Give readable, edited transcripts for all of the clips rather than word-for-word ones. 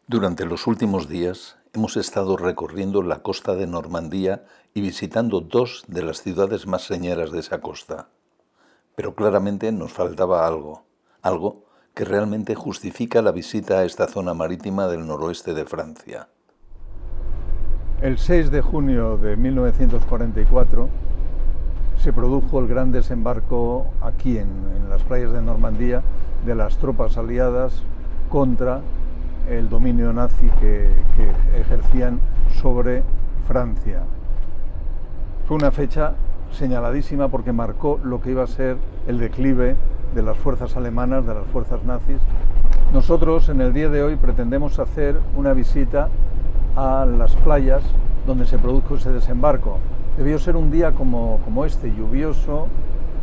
Durante los últimos días hemos estado recorriendo la costa de Normandía y visitando dos de las ciudades más señeras de esa costa. Pero claramente nos faltaba algo que realmente justifica la visita a esta zona marítima del noroeste de Francia. El 6 de junio de 1944 se produjo el gran desembarco aquí en las playas de Normandía de las tropas aliadas contra el dominio nazi que ejercían sobre Francia. Fue una fecha señaladísima porque marcó lo que iba a ser el declive de las fuerzas alemanas, de las fuerzas nazis. Nosotros en el día de hoy pretendemos hacer una visita a las playas donde se produjo ese desembarco. Debió ser un día como este, lluvioso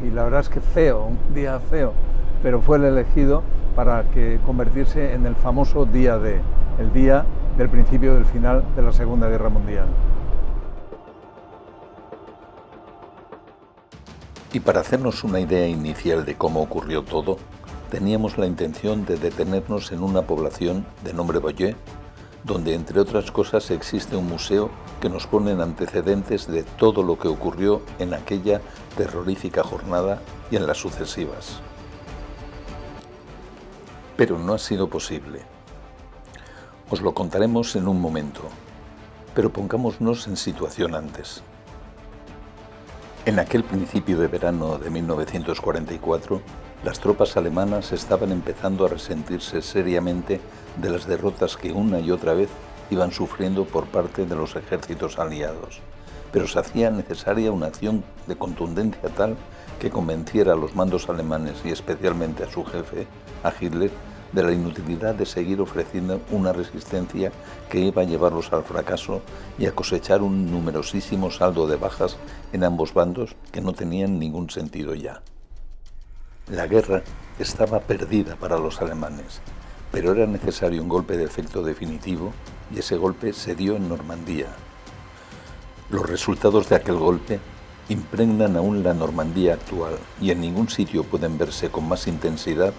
y la verdad es que feo, un día feo, pero fue el elegido para convertirse en el famoso día D, el día del principio del final de la Segunda Guerra Mundial. Y para hacernos una idea inicial de cómo ocurrió todo, teníamos la intención de detenernos en una población de nombre Boyé, donde entre otras cosas existe un museo que nos pone en antecedentes de todo lo que ocurrió en aquella terrorífica jornada y en las sucesivas. Pero no ha sido posible. Os lo contaremos en un momento, pero pongámonos en situación antes. En aquel principio de verano de 1944, las tropas alemanas estaban empezando a resentirse seriamente de las derrotas que una y otra vez iban sufriendo por parte de los ejércitos aliados, pero se hacía necesaria una acción de contundencia tal que convenciera a los mandos alemanes y especialmente a su jefe, a Hitler, de la inutilidad de seguir ofreciendo una resistencia que iba a llevarlos al fracaso y a cosechar un numerosísimo saldo de bajas en ambos bandos que no tenían ningún sentido ya. La guerra estaba perdida para los alemanes, pero era necesario un golpe de efecto definitivo y ese golpe se dio en Normandía. Los resultados de aquel golpe impregnan aún la Normandía actual y en ningún sitio pueden verse con más intensidad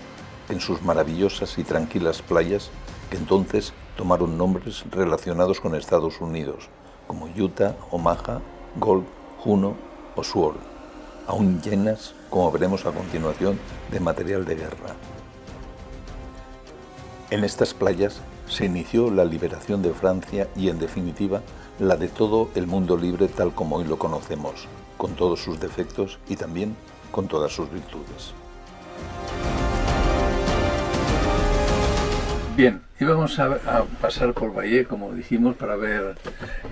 en sus maravillosas y tranquilas playas que entonces tomaron nombres relacionados con Estados Unidos, como Utah, Omaha, Gold, Juno o Sword, aún llenas, como veremos a continuación, de material de guerra. En estas playas se inició la liberación de Francia y, en definitiva, la de todo el mundo libre tal como hoy lo conocemos, con todos sus defectos y también con todas sus virtudes. Bien, íbamos a pasar por Bayeux, como dijimos, para ver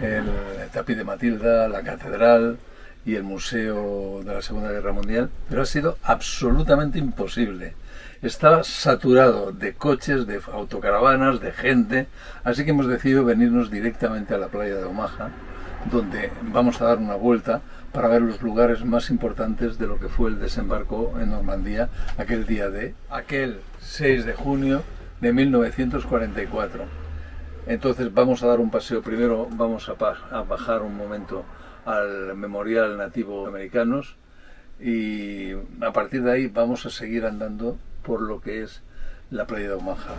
el Tapiz de Matilda, la catedral y el museo de la Segunda Guerra Mundial, pero ha sido absolutamente imposible. Estaba saturado de coches, de autocaravanas, de gente, así que hemos decidido venirnos directamente a la playa de Omaha, donde vamos a dar una vuelta para ver los lugares más importantes de lo que fue el desembarco en Normandía aquel día aquel 6 de junio de 1944. Entonces vamos a dar un paseo. Primero vamos a bajar un momento al Memorial Nativo Americanos y a partir de ahí vamos a seguir andando por lo que es la playa de Omaha.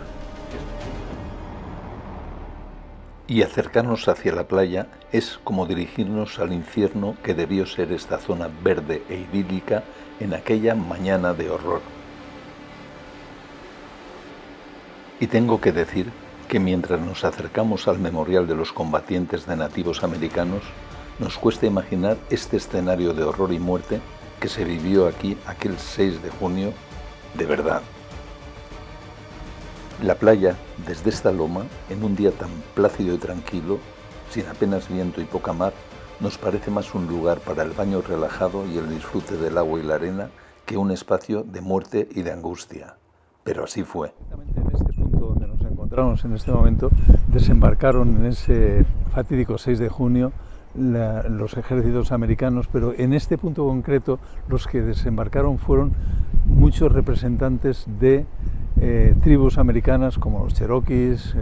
Y acercarnos hacia la playa es como dirigirnos al infierno que debió ser esta zona verde e idílica en aquella mañana de horror. Y tengo que decir que mientras nos acercamos al memorial de los combatientes de nativos americanos, nos cuesta imaginar este escenario de horror y muerte que se vivió aquí aquel 6 de junio de verdad. La playa, desde esta loma, en un día tan plácido y tranquilo, sin apenas viento y poca mar, nos parece más un lugar para el baño relajado y el disfrute del agua y la arena que un espacio de muerte y de angustia. Pero así fue. En este punto donde nos encontramos en este momento, desembarcaron en ese fatídico 6 de junio los ejércitos americanos, pero en este punto concreto los que desembarcaron fueron muchos representantes de tribus americanas como los cherokees,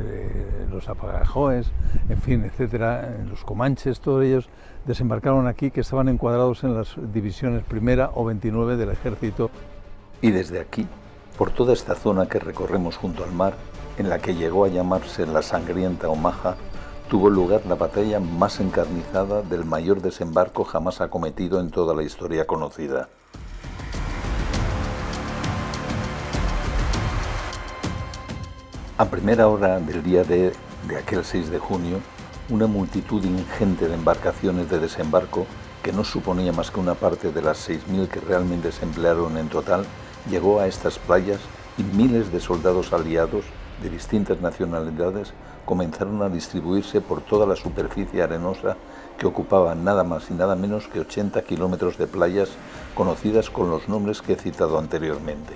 los apagajoes, en fin, etcétera, los comanches, todos ellos desembarcaron aquí, que estaban encuadrados en las divisiones primera o 29 del ejército. Y desde aquí, por toda esta zona que recorremos junto al mar, en la que llegó a llamarse la sangrienta Omaha, tuvo lugar la batalla más encarnizada del mayor desembarco jamás acometido en toda la historia conocida. A primera hora del día de aquel 6 de junio, una multitud ingente de embarcaciones de desembarco, que no suponía más que una parte de las 6.000 que realmente se emplearon en total, llegó a estas playas y miles de soldados aliados de distintas nacionalidades comenzaron a distribuirse por toda la superficie arenosa que ocupaba nada más y nada menos que 80 kilómetros de playas conocidas con los nombres que he citado anteriormente.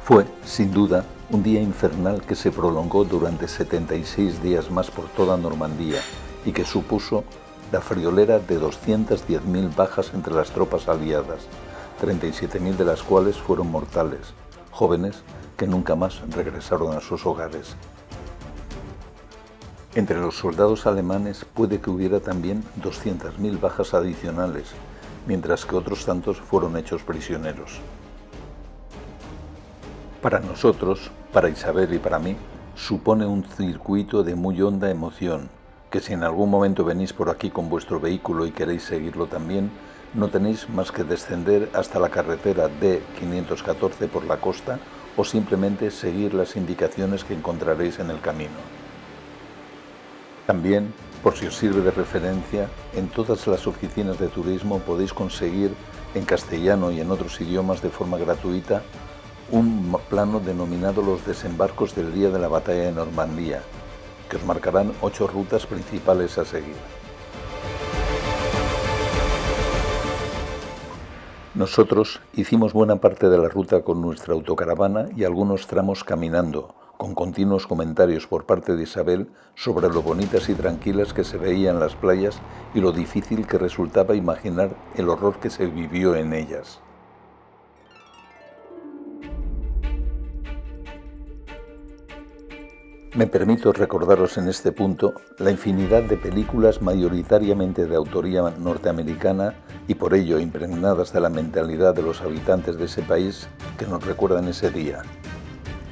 Fue, sin duda, un día infernal que se prolongó durante 76 días más por toda Normandía y que supuso la friolera de 210.000 bajas entre las tropas aliadas, 37.000 de las cuales fueron mortales, jóvenes que nunca más regresaron a sus hogares. Entre los soldados alemanes puede que hubiera también 200.000 bajas adicionales, mientras que otros tantos fueron hechos prisioneros. Para nosotros, para Isabel y para mí, supone un circuito de muy honda emoción, que si en algún momento venís por aquí con vuestro vehículo y queréis seguirlo también, no tenéis más que descender hasta la carretera D514 por la costa o simplemente seguir las indicaciones que encontraréis en el camino. También, por si os sirve de referencia, en todas las oficinas de turismo podéis conseguir en castellano y en otros idiomas de forma gratuita un plano denominado los desembarcos del día de la batalla de Normandía, que os marcarán 8 rutas principales a seguir. Nosotros hicimos buena parte de la ruta con nuestra autocaravana y algunos tramos caminando, con continuos comentarios por parte de Isabel sobre lo bonitas y tranquilas que se veían las playas y lo difícil que resultaba imaginar el horror que se vivió en ellas. Me permito recordaros en este punto la infinidad de películas mayoritariamente de autoría norteamericana y por ello impregnadas de la mentalidad de los habitantes de ese país que nos recuerdan ese día.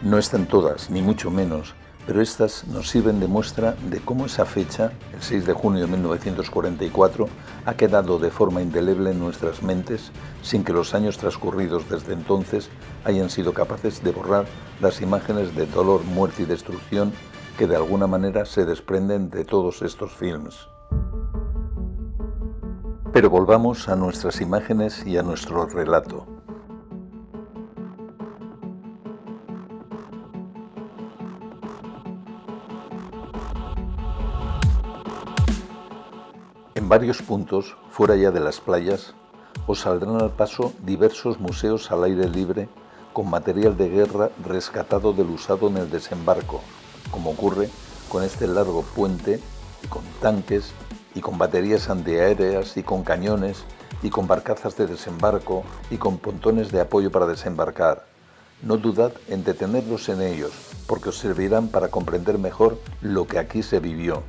No están todas, ni mucho menos, pero estas nos sirven de muestra de cómo esa fecha, el 6 de junio de 1944, ha quedado de forma indeleble en nuestras mentes sin que los años transcurridos desde entonces hayan sido capaces de borrar las imágenes de dolor, muerte y destrucción que de alguna manera se desprenden de todos estos films. Pero volvamos a nuestras imágenes y a nuestro relato. En varios puntos, fuera ya de las playas, os saldrán al paso diversos museos al aire libre con material de guerra rescatado del usado en el desembarco, como ocurre con este largo puente, y con tanques, y con baterías antiaéreas, y con cañones, y con barcazas de desembarco, y con pontones de apoyo para desembarcar. No dudad en detenerlos en ellos, porque os servirán para comprender mejor lo que aquí se vivió.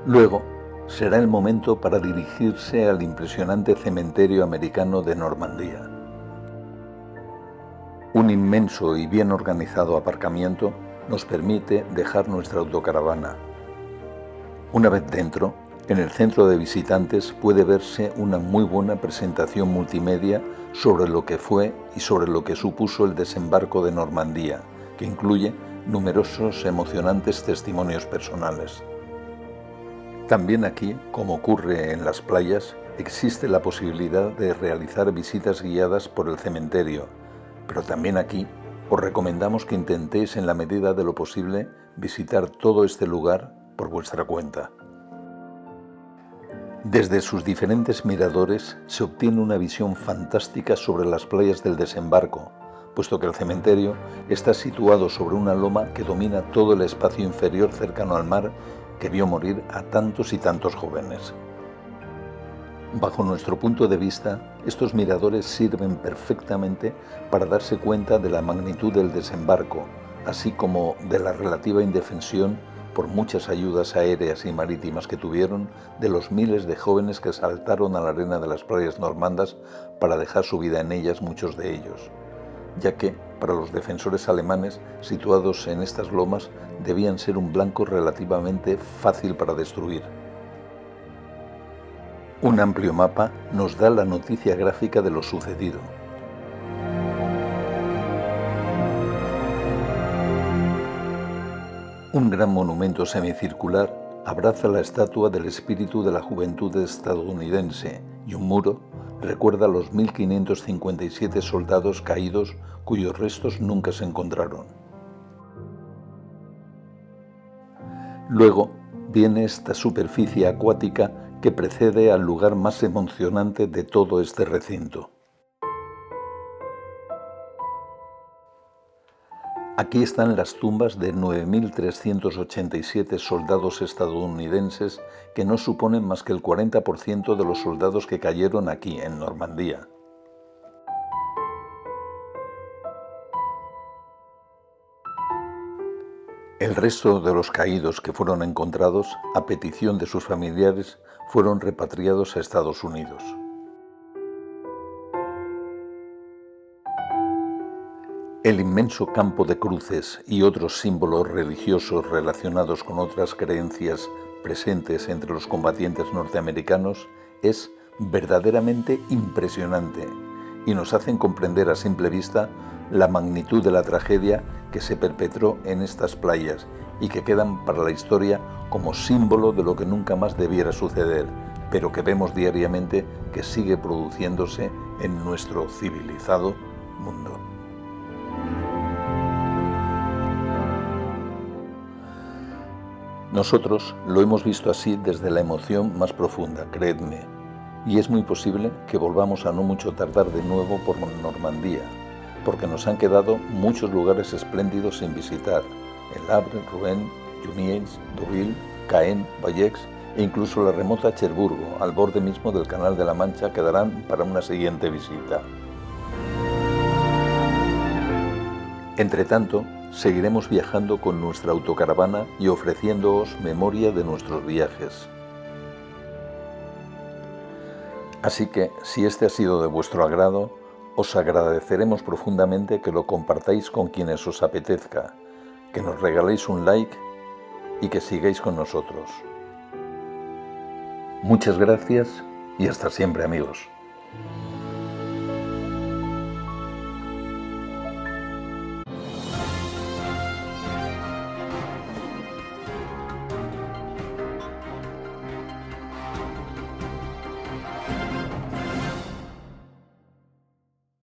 Luego, será el momento para dirigirse al impresionante cementerio americano de Normandía. Un inmenso y bien organizado aparcamiento nos permite dejar nuestra autocaravana. Una vez dentro, en el centro de visitantes puede verse una muy buena presentación multimedia sobre lo que fue y sobre lo que supuso el desembarco de Normandía, que incluye numerosos emocionantes testimonios personales. También aquí, como ocurre en las playas, existe la posibilidad de realizar visitas guiadas por el cementerio, pero también aquí os recomendamos que intentéis en la medida de lo posible visitar todo este lugar por vuestra cuenta. Desde sus diferentes miradores se obtiene una visión fantástica sobre las playas del desembarco, puesto que el cementerio está situado sobre una loma que domina todo el espacio inferior cercano al mar que vio morir a tantos y tantos jóvenes. Bajo nuestro punto de vista, estos miradores sirven perfectamente para darse cuenta de la magnitud del desembarco, así como de la relativa indefensión por muchas ayudas aéreas y marítimas que tuvieron de los miles de jóvenes que saltaron a la arena de las playas normandas para dejar su vida en ellas, muchos de ellos, ya que para los defensores alemanes situados en estas lomas debían ser un blanco relativamente fácil para destruir. Un amplio mapa nos da la noticia gráfica de lo sucedido. Un gran monumento semicircular abraza la estatua del espíritu de la juventud estadounidense y un muro recuerda a los 1557 soldados caídos cuyos restos nunca se encontraron. Luego viene esta superficie acuática que precede al lugar más emocionante de todo este recinto. Aquí están las tumbas de 9.387 soldados estadounidenses que no suponen más que el 40% de los soldados que cayeron aquí, en Normandía. El resto de los caídos que fueron encontrados, a petición de sus familiares, fueron repatriados a Estados Unidos. El inmenso campo de cruces y otros símbolos religiosos relacionados con otras creencias presentes entre los combatientes norteamericanos es verdaderamente impresionante y nos hacen comprender a simple vista la magnitud de la tragedia que se perpetró en estas playas y que quedan para la historia como símbolo de lo que nunca más debiera suceder, pero que vemos diariamente que sigue produciéndose en nuestro civilizado mundo. Nosotros lo hemos visto así desde la emoción más profunda, creedme, y es muy posible que volvamos a no mucho tardar de nuevo por Normandía, porque nos han quedado muchos lugares espléndidos sin visitar: El Havre, Rouen, Jumièges, Deauville, Caen, Bayex e incluso la remota Cherburgo, al borde mismo del Canal de la Mancha, quedarán para una siguiente visita. Entretanto, seguiremos viajando con nuestra autocaravana y ofreciéndoos memoria de nuestros viajes. Así que, si este ha sido de vuestro agrado, os agradeceremos profundamente que lo compartáis con quienes os apetezca, que nos regaléis un like y que sigáis con nosotros. Muchas gracias y hasta siempre, amigos.